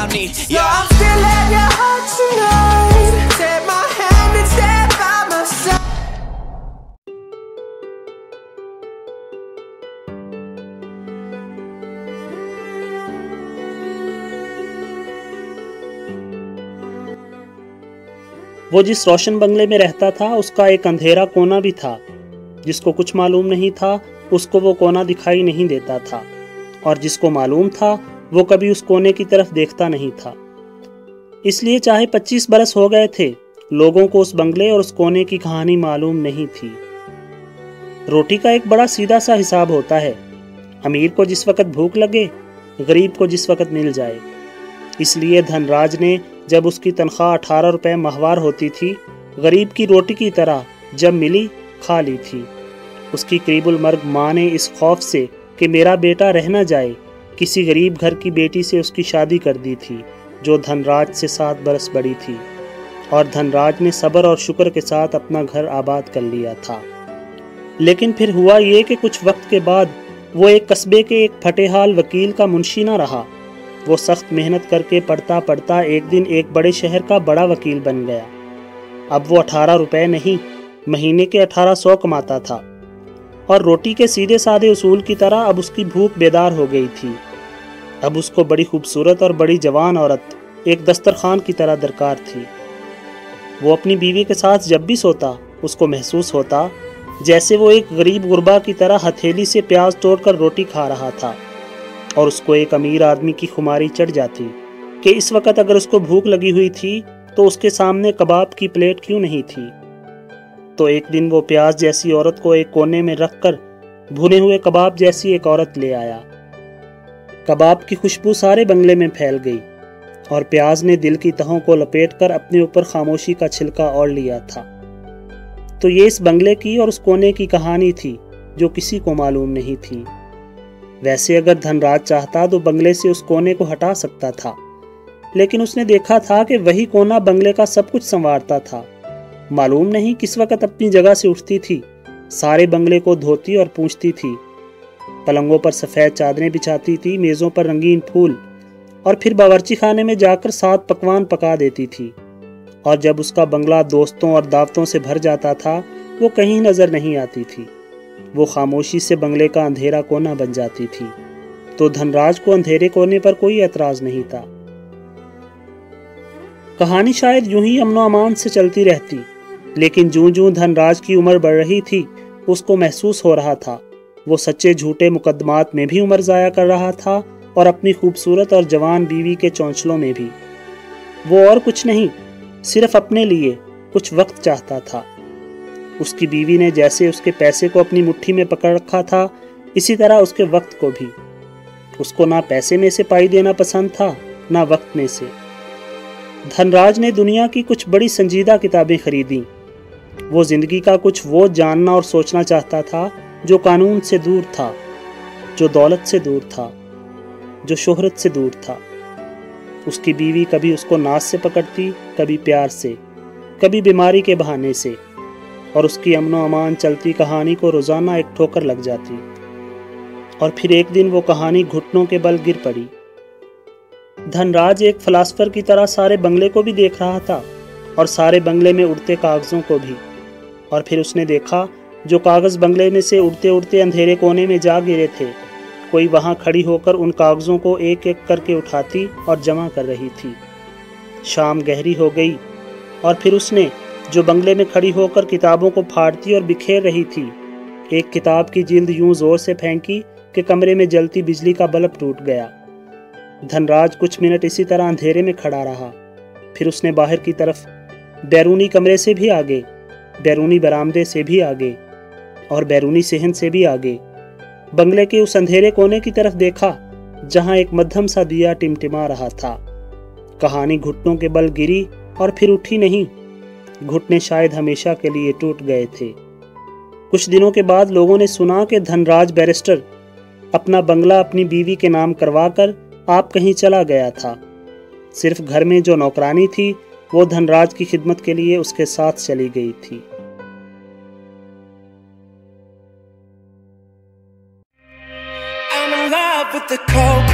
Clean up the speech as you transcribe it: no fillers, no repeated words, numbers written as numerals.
about me. So I'm still at your heart tonight. Take my hand and stand by my side. وہ جس روشن بنگلے میں رہتا تھا اس کا ایک اندھیرا کونا بھی تھا. جس کو کچھ معلوم نہیں تھا اس کو وہ کونا دکھائی نہیں دیتا تھا، اور جس کو معلوم تھا وہ کبھی اس کونے کی طرف دیکھتا نہیں تھا. اس لیے چاہے 25 برس ہو گئے تھے، لوگوں کو اس بنگلے اور اس کونے کی کہانی معلوم نہیں تھی. روٹی کا ایک بڑا سیدھا سا حساب ہوتا ہے، امیر کو جس وقت بھوک لگے، غریب کو جس وقت مل جائے. اس لیے دھن راج نے جب اس کی تنخواہ 18 روپے ماہوار ہوتی تھی، غریب کی روٹی کی طرح جب ملی کھا لی تھی. اس کی قریب المرگ ماں نے اس خوف سے کہ میرا بیٹا رہ نہ جائے، کسی غریب گھر کی بیٹی سے اس کی شادی کر دی تھی جو دھن راج سے 7 برس بڑی تھی، اور دھن راج نے صبر اور شکر کے ساتھ اپنا گھر آباد کر لیا تھا. لیکن پھر ہوا یہ کہ کچھ وقت کے بعد وہ ایک قصبے کے ایک پھٹے حال وکیل کا منشی نہ رہا. وہ سخت محنت کر کے پڑھتا پڑھتا ایک دن ایک بڑے شہر کا بڑا وکیل بن گیا. اب وہ 18 روپے نہیں، مہینے کے 1800 کماتا تھا، اور روٹی کے سیدھے سادے اصول کی طرح اب اس کی بھوک بیدار ہو گئی تھی. اب اس کو بڑی خوبصورت اور بڑی جوان عورت ایک دسترخوان کی طرح درکار تھی. وہ اپنی بیوی کے ساتھ جب بھی سوتا اس کو محسوس ہوتا جیسے وہ ایک غریب غربا کی طرح ہتھیلی سے پیاز توڑ کر روٹی کھا رہا تھا، اور اس کو ایک امیر آدمی کی خماری چڑھ جاتی کہ اس وقت اگر اس کو بھوک لگی ہوئی تھی تو اس کے سامنے کباب کی پلیٹ کیوں نہیں تھی. تو ایک دن وہ پیاز جیسی عورت کو ایک کونے میں رکھ کر بھنے ہوئے کباب جیسی ایک عورت لے آیا. کباب کی خوشبو سارے بنگلے میں پھیل گئی، اور پیاز نے دل کی تہوں کو لپیٹ کر اپنے اوپر خاموشی کا چھلکا اوڑھ لیا تھا. تو یہ اس بنگلے کی اور اس کونے کی کہانی تھی جو کسی کو معلوم نہیں تھی. ویسے اگر دھن راج چاہتا تو بنگلے سے اس کونے کو ہٹا سکتا تھا، لیکن اس نے دیکھا تھا کہ وہی کونا بنگلے کا سب کچھ سنوارتا تھا. معلوم نہیں کس وقت اپنی جگہ سے اٹھتی تھی، سارے بنگلے کو دھوتی اور پونچھتی تھی، پلنگوں پر سفید چادریں بچھاتی تھی، میزوں پر رنگین پھول، اور پھر باورچی خانے میں جا کر 7 پکوان پکا دیتی تھی. اور جب اس کا بنگلہ دوستوں اور دعوتوں سے بھر جاتا تھا وہ کہیں نظر نہیں آتی تھی، وہ خاموشی سے بنگلے کا اندھیرا کونا بن جاتی تھی. تو دھن راج کو اندھیرے کونے پر کوئی اعتراض نہیں تھا. کہانی شاید یوں ہی امن و امان سے چلتی رہتی، لیکن جوں جوں دھن راج کی عمر بڑھ رہی تھی اس کو محسوس ہو رہا تھا وہ سچے جھوٹے مقدمات میں بھی عمر ضائع کر رہا تھا، اور اپنی خوبصورت اور جوان بیوی کے چونچلوں میں بھی. وہ اور کچھ نہیں، صرف اپنے لیے کچھ وقت چاہتا تھا. اس کی بیوی نے جیسے اس کے پیسے کو اپنی مٹھی میں پکڑ رکھا تھا، اسی طرح اس کے وقت کو بھی. اس کو نہ پیسے میں سے پائی دینا پسند تھا نہ وقت میں سے. دھن راج نے دنیا کی کچھ بڑی سنجیدہ کتابیں خریدیں. وہ زندگی کا کچھ وہ جاننا اور سوچنا چاہتا تھا جو قانون سے دور تھا، جو دولت سے دور تھا، جو شہرت سے دور تھا. اس کی بیوی کبھی اس کو ناز سے پکڑتی، کبھی پیار سے، کبھی بیماری کے بہانے سے، اور اس کی امن و امان چلتی کہانی کو روزانہ ایک ٹھوکر لگ جاتی، اور پھر ایک دن وہ کہانی گھٹنوں کے بل گر پڑی. دھن راج ایک فلاسفر کی طرح سارے بنگلے کو بھی دیکھ رہا تھا، اور سارے بنگلے میں اڑتے کاغذوں کو بھی. اور پھر اس نے دیکھا جو کاغذ بنگلے میں سے اڑتے اڑتے اندھیرے کونے میں جا گرے تھے، کوئی وہاں کھڑی ہو کر ان کاغذوں کو ایک ایک کر کے اٹھاتی اور جمع کر رہی تھی. شام گہری ہو گئی، اور پھر اس نے جو بنگلے میں کھڑی ہو کر کتابوں کو پھاڑتی اور بکھیر رہی تھی، ایک کتاب کی جلد یوں زور سے پھینکی کہ کمرے میں جلتی بجلی کا بلب ٹوٹ گیا. دھن راج کچھ منٹ اسی طرح اندھیرے میں کھڑا رہا. پھر اس نے باہر کی طرف، بیرونی کمرے سے بھی آگے، بیرونی برآمدے سے بھی آگے، اور بیرونی صحن سے بھی آگے، بنگلے کے اس اندھیرے کونے کی طرف دیکھا جہاں ایک مدھم سا دیا ٹمٹما رہا تھا. کہانی گھٹنوں کے بل گری اور پھر اٹھی نہیں. گھٹنے شاید ہمیشہ کے لیے ٹوٹ گئے تھے. کچھ دنوں کے بعد لوگوں نے سنا کہ دھن راج بیرسٹر اپنا بنگلہ اپنی بیوی کے نام کروا کر آپ کہیں چلا گیا تھا. صرف گھر میں جو نوکرانی تھی وہ دھن راج کی خدمت کے لیے اس کے ساتھ چلی گئی تھی. I'm in love with the cold